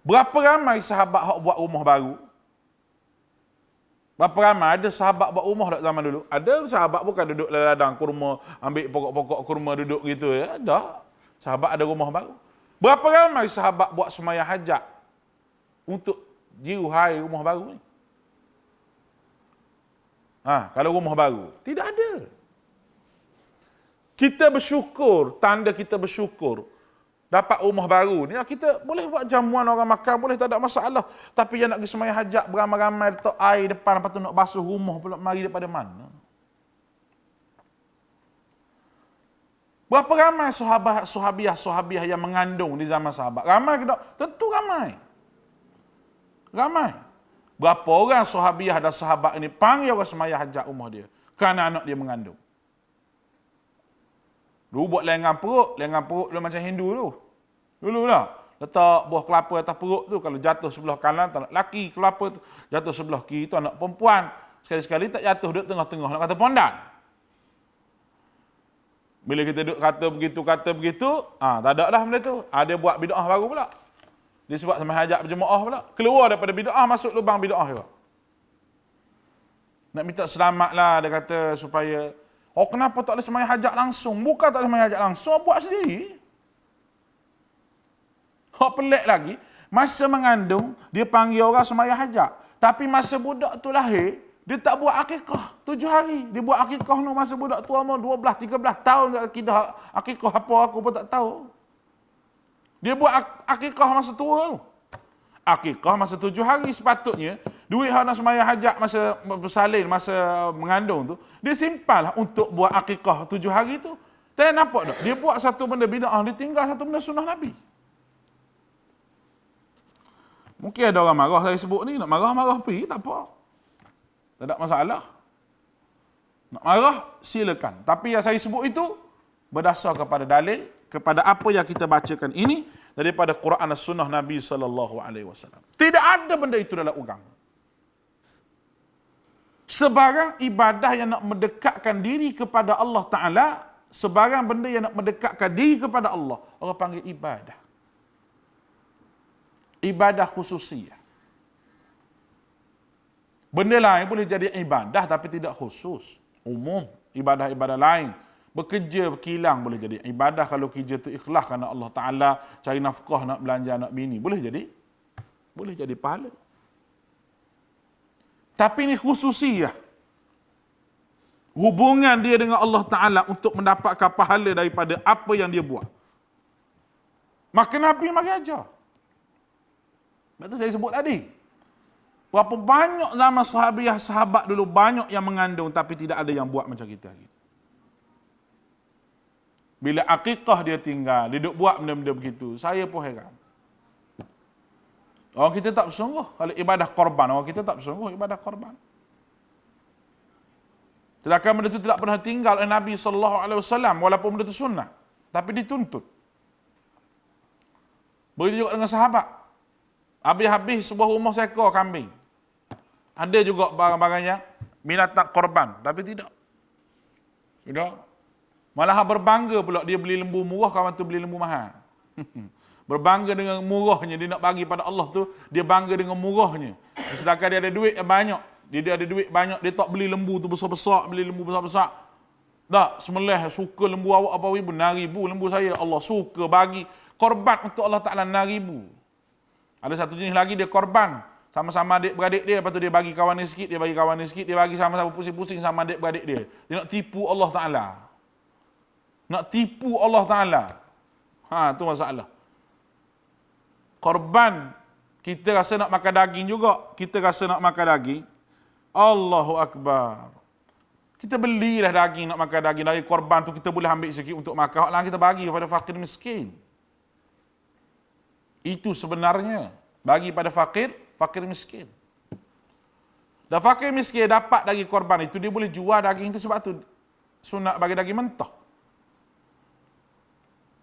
Berapa ramai sahabat hak buat rumah baru? Berapa ramai? Ada sahabat buat rumah tak zaman dulu? Ada sahabat bukan duduk ladang kurma, ambil pokok-pokok kurma duduk gitu ya. Ada. Sahabat ada rumah baru. Berapa ramai sahabat buat sembahyang hajat untuk jiruhai rumah baru ni? Kalau rumah baru, tidak ada. Kita bersyukur, tanda kita bersyukur dapat rumah baru ni, kita boleh buat jamuan orang makan, boleh, tak ada masalah. Tapi yang nak pergi sembahyang hajat beramai-ramai letak air depan, lepas tu nak basuh rumah pula, mari daripada mana? Berapa ramai sahabiah yang mengandung di zaman sahabat? Ramai ke tak? Tentu ramai. Ramai. Berapa orang sahabiah dan sahabat ini panggil orang sembahyang hajat rumah dia kerana anak dia mengandung? Dulu buat lengan perut dulu macam Hindu tu. Dulu lah. Letak buah kelapa atas perut tu, kalau jatuh sebelah kanan tak anak laki, kelapa tu jatuh sebelah kiri tu anak perempuan. Sekali-sekali tak jatuh duduk tengah-tengah, nak kata pondan. Bila kita duduk kata begitu, tak ada dah benda tu. Ada buat bid'ah baru pula. Dia sebab sama hajat berjemaah pula. Keluar daripada bid'ah, masuk lubang bid'ah juga. Nak minta selamat lah, dia kata supaya kenapa tak boleh sembahyang hajat langsung? Bukan tak boleh sembahyang hajat langsung, buat sendiri. Pelik lagi, masa mengandung, dia panggil orang sembahyang hajat. Tapi masa budak tu lahir, dia tak buat akikah 7 hari. Dia buat akikah tu masa budak tu umur 12, 13 tahun. Akidah akikah apa aku pun tak tahu. Dia buat akikah masa tua tu. Akikah masa 7 hari sepatutnya. Duit hak nak sembahyang hajat masa bersalin, masa mengandung tu, dia simpanlah untuk buat akikah 7 hari tu. Tak nampak tak? Dia buat satu benda bid'ah, dia tinggal satu benda sunnah Nabi. Mungkin ada orang marah saya sebut ni, nak marah-marah pergi, tak apa. Tak ada masalah. Nak marah, silakan. Tapi yang saya sebut itu, berdasar kepada dalil, kepada apa yang kita bacakan ini, daripada Quran dan Sunnah Nabi SAW. Tidak ada benda itu dalam agama. Sebarang ibadah yang nak mendekatkan diri kepada Allah Ta'ala, sebarang benda yang nak mendekatkan diri kepada Allah, orang panggil ibadah. Ibadah khususiyah. Benda lain boleh jadi ibadah tapi tidak khusus. Umum, ibadah-ibadah lain. Bekerja, berkilang boleh jadi ibadah kalau kerja tu ikhlas kerana Allah Ta'ala, cari nafkah, nak belanja anak bini. Boleh jadi pahala. Tapi ini khususiyah. Hubungan dia dengan Allah Ta'ala untuk mendapatkan pahala daripada apa yang dia buat. Maka Nabi mari ajar. Itu saya sebut tadi. Berapa banyak zaman sahabat dulu, banyak yang mengandung tapi tidak ada yang buat macam kita hari. Bila akikah dia tinggal, dia duk buat benda-benda begitu, saya pun heran. Orang kita tak bersungguh. Kalau ibadah korban, orang kita tak bersungguh ibadah korban. Sedangkan benda itu tidak pernah tinggal oleh Nabi SAW, walaupun benda itu sunnah. Tapi dituntut. Begitu juga dengan sahabat. Habis-habis sebuah rumah seekor kambing. Ada juga barang-barang yang binatang korban, tapi tidak. Tidak. Malah berbangga pula dia beli lembu murah, kawan tu beli lembu mahal. Berbangga dengan murahnya, dia nak bagi pada Allah tu, dia bangga dengan murahnya. Sedangkan dia ada duit yang banyak. Dia ada duit banyak, dia tak beli lembu tu besar-besar, beli lembu besar-besar. Tak, sembelih suka lembu awak apa ribu, 6,000 lembu saya. Allah suka bagi korban untuk Allah Ta'ala 6,000. Ada satu jenis lagi dia korban. Sama-sama adik-beradik dia, lepas tu dia bagi kawan dia sikit, dia bagi kawan dia sikit, dia bagi sama-sama pusing-pusing sama adik-beradik dia. Dia nak tipu Allah Ta'ala. Nak tipu Allah Ta'ala. Tu masalah. Korban, kita rasa nak makan daging juga. Kita rasa nak makan daging. Allahu Akbar. Kita belilah daging, nak makan daging. Dari korban tu kita boleh ambil sikit untuk makan. Hak lain kita bagi kepada fakir miskin. Itu sebenarnya bagi pada fakir miskin. Dan fakir miskin dapat daging korban itu, dia boleh jual daging itu, sebab tu sunat bagi daging mentah.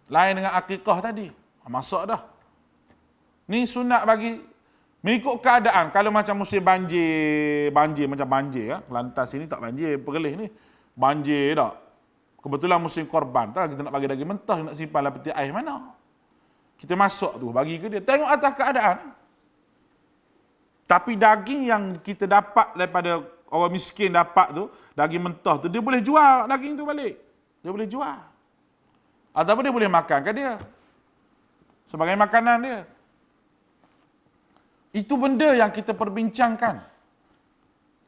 Lain dengan akikah tadi. Masak dah. Ni sunat bagi mengikut keadaan. Kalau macam musim banjir macam banjir, Kelantan sini tak banjir, Perlis ni banjir tak. Kebetulan musim korban, tak kita nak bagi daging mentah, nak simpan dalam peti ais mana? Kita masuk tu, bagi ke dia. Tengok atas keadaan. Tapi daging yang kita dapat daripada orang miskin dapat tu, daging mentah tu, dia boleh jual daging tu balik. Dia boleh jual. Ataupun dia boleh makan ke dia. Sebagai makanan dia. Itu benda yang kita perbincangkan.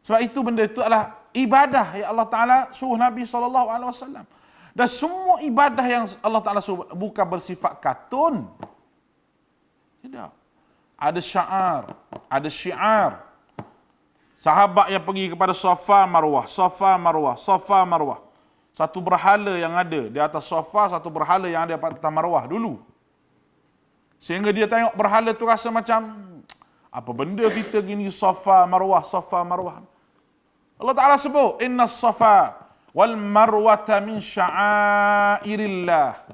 Sebab itu benda itu adalah ibadah yang Allah Ta'ala suruh Nabi SAW. Dan semua ibadah yang Allah Ta'ala suruh bukan bersifat katun. Tidak. Ada syiar. Ada syiar. Sahabat yang pergi kepada Safa Marwah. Safa Marwah. Safa Marwah. Satu berhala yang ada di atas Safa, satu berhala yang ada di atas Marwah dulu. Sehingga dia tengok berhala tu rasa macam, apa benda kita gini, Safa Marwah, Safa Marwah. Allah Ta'ala sebut, Inna Safa wal Marwata min sya'airillah.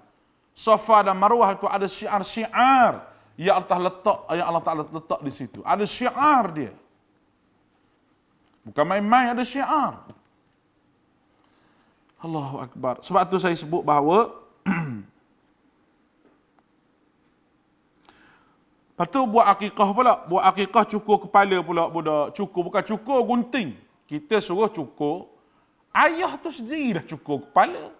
Safa dan Marwah itu ada syiar-syiar yang Allah Ta'ala letak di situ. Ada syiar dia. Bukan main-main, ada syiar. Allahu Akbar. Sebab tu saya sebut bahawa lepas tu buat akikah pula. Buat akikah cukur kepala pula budak. Cukur, bukan cukur gunting. Kita suruh cukur. Ayah tu sendiri dah cukur kepala.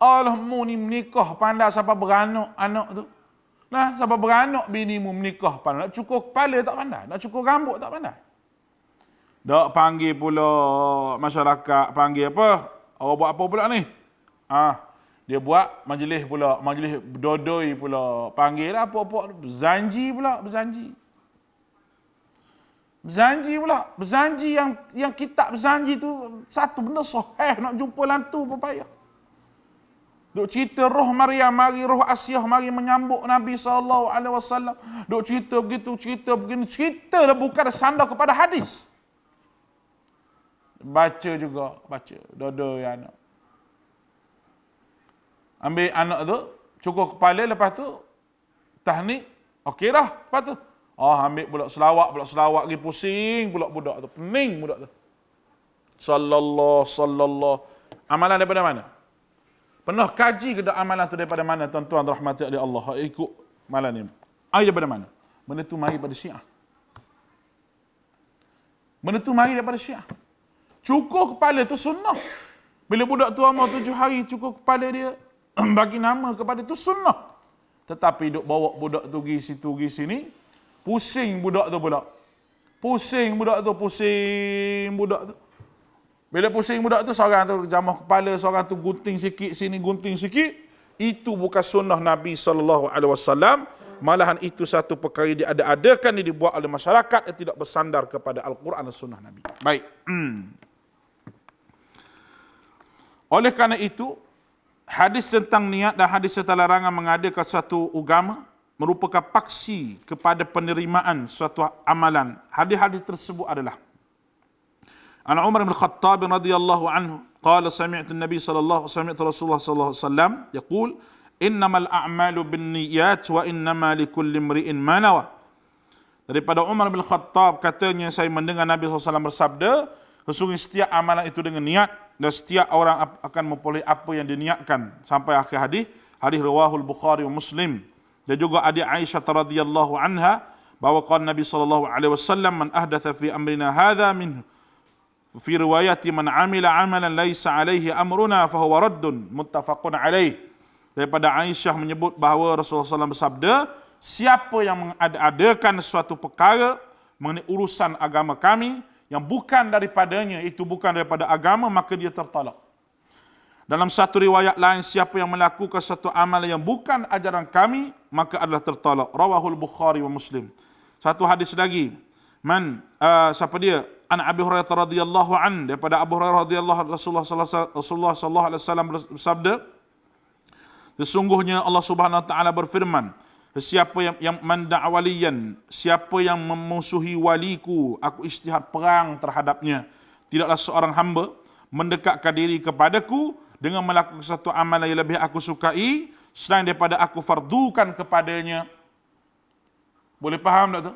Allah mu ni menikah pandai sampai beranak anak tu. Nah, sampai beranak bini mu menikah pandai. Nak cukur kepala tak pandai. Nak cukur rambut tak pandai. Dak panggil pula masyarakat, panggil apa? Awak buat apa pula ni? Dia buat majlis pula, majlis dodoi pula. Panggil lah apa-apa, berzanji pula, berzanji. Berzanji pula, berzanji yang kitab berzanji tu satu benda sahih, nak jumpa lantu pun payah. Duk cerita roh Maryam mari, roh Asyah mari menyambut Nabi SAW. Duk cerita begitu, cerita begini, cerita dah bukan sandar kepada hadis. Baca juga, baca. Dodoi anak. Ambil anak tu, cukur kepala, lepas tu tahnik, okey dah. Lepas tu, ambil pula selawat pergi pusing pula budak tu. Pening budak tu. Sallallahu. Amalan daripada mana? Pernah kaji ke amalan tu daripada mana, tuan-tuan rahmati oleh Allah? Ikut malam ni. Daripada mana? Benda tu mari daripada Syiah. Benda tu mari daripada Syiah. Cukur kepala tu sunnah. Bila budak tu umur 7 hari, cukur kepala dia, bagi nama kepada tu sunnah. Tetapi duk bawa budak tu pergi situ, pergi sini, pusing budak tu pula. Pusing budak tu. Bila pusing budak tu, seorang tu jamah kepala, seorang tu gunting sikit, sini gunting sikit. Itu bukan sunnah Nabi SAW. Malahan itu satu perkara dia ada-adakan, dia dibuat oleh masyarakat yang tidak bersandar kepada Al-Quran dan sunnah Nabi. Baik. Oleh kerana itu, hadis tentang niat dan hadis tentang larangan mengadakan suatu agama merupakan paksi kepada penerimaan suatu amalan. Hadis-hadis tersebut adalah An Umar bin Khattab radhiyallahu anhu qala sami'tu an-nabi sami'tu Rasulullah sallallahu alaihi wasallam yaqul innamal a'malu binniyat wa innama likulli imri'in ma nawa. Daripada Umar bin Khattab katanya, saya mendengar Nabi SAW bersabda, sesungguhnya setiap amalan itu dengan niat dan setiap orang akan memperoleh apa yang diniatkan, sampai akhir hadis. Hadis riwayahul Bukhari wa Muslim. Dan juga adik Aisyah radhiyallahu anha bahwa qala Nabi sallallahu alaihi wasallam man ahdatha fi amrina hadha min fi riwayati man amila amalan laisa alaihi amruna fa huwa raddun muttafaqun alaih. Daripada Aisyah menyebut bahawa Rasulullah SAW bersabda, siapa yang mengadakan suatu perkara mengenai urusan agama kami yang bukan daripadanya, itu bukan daripada agama, maka dia tertolak. Dalam satu riwayat lain, siapa yang melakukan satu amal yang bukan ajaran kami, maka adalah tertolak. Rawahul Bukhari wa Muslim. Satu hadis lagi. Siapa dia? An Abi Hurairah radhiyallahu an, daripada Abu Hurairah radhiyallahu Rasulullah sallallahu alaihi wasallam bersabda, sesungguhnya Allah Subhanahu wa taala berfirman, Siapa yang manda'waliyan, siapa yang memusuhi waliku, aku isytihad perang terhadapnya. Tidaklah seorang hamba mendekatkan diri kepadaku dengan melakukan satu amalan yang lebih aku sukai selain daripada aku fardukan kepadanya. Boleh faham tak tu?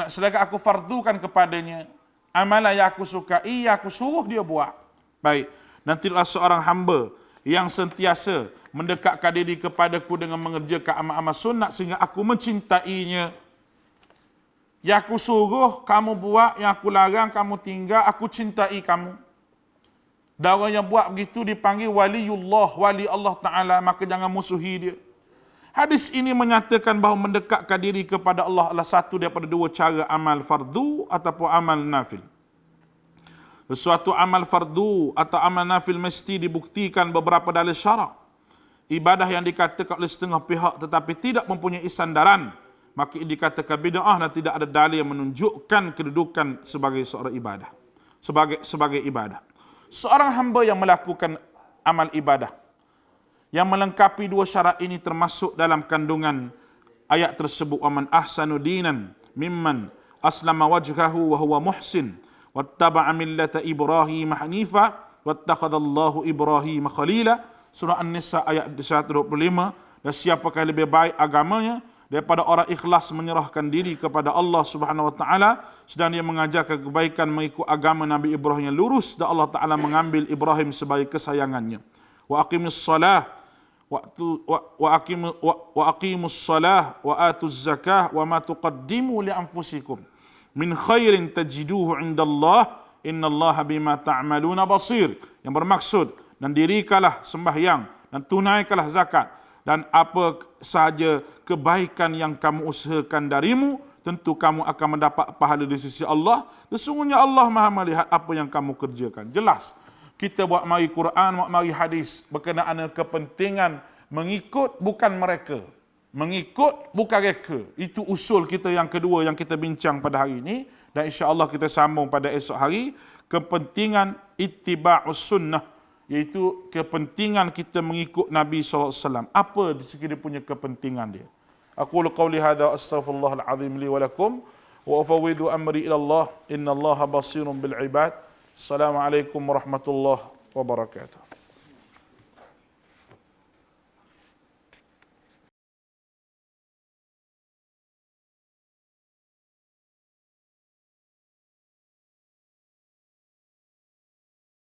Sedangkan aku fardukan kepadanya amalan yang aku sukai, yang aku suruh dia buat. Baik, dan tidaklah seorang hamba yang sentiasa mendekatkan diri kepadaku dengan mengerjakan amal-amal sunat sehingga aku mencintainya. Yang aku suruh kamu buat, yang aku larang kamu tinggal, aku cintai kamu. Dan orang yang buat begitu dipanggil waliullah, wali Allah Ta'ala, maka jangan musuhi dia. Hadis ini menyatakan bahawa mendekatkan diri kepada Allah adalah satu daripada dua cara amal fardu ataupun amal nafil. Sesuatu amal fardu atau amal nafil mesti dibuktikan beberapa dalil syarak. Ibadah yang dikatakan oleh setengah pihak tetapi tidak mempunyai sandaran, maka ini dikatakan bid'ah dan tidak ada dalil yang menunjukkan kedudukan sebagai seorang ibadah. Sebagai ibadah. Seorang hamba yang melakukan amal ibadah yang melengkapi dua syarat ini termasuk dalam kandungan ayat tersebut, waman ahsanu dinan mimman aslama wajhahu wa huwa muhsin wattaba'a millata Ibrahim hanifa wattakhadallahu Ibrahim khalila. Surah An-Nisa ayat 125. Dan siapakah lebih baik agamanya daripada orang ikhlas menyerahkan diri kepada Allah Subhanahu wa taala sedang dia mengajarkan kebaikan mengikut agama Nabi Ibrahim yang lurus, dan Allah Taala mengambil Ibrahim sebagai kesayangannya. Wa aqimus salah wa aqimus salah wa atuz zakah wa ma tuqaddimu li anfusikum min khairin tajiduhu indallah innallaha bima ta'maluna basir. Yang bermaksud, dan dirikanlah sembahyang dan tunaikanlah zakat dan apa sahaja kebaikan yang kamu usahakan darimu, tentu kamu akan mendapat pahala di sisi Allah. Sesungguhnya Allah Maha melihat apa yang kamu kerjakan. Jelas. Kita buat mari Quran, buat mari hadis berkenaan dengan kepentingan mengikut bukan mereka. Mengikut bukan mereka. Itu usul kita yang kedua yang kita bincang pada hari ini. Dan insya-Allah kita sambung pada esok hari. Kepentingan ittiba'us sunnah, iaitu kepentingan kita mengikut Nabi SAW. Apa dia punya kepentingan dia? Aqulu qawli hadha astaghfirullahal azim li wa lakum wa ufawwidu amri ila Allah innallaha basirun bil ibad. Assalamualaikum warahmatullahi wabarakatuh.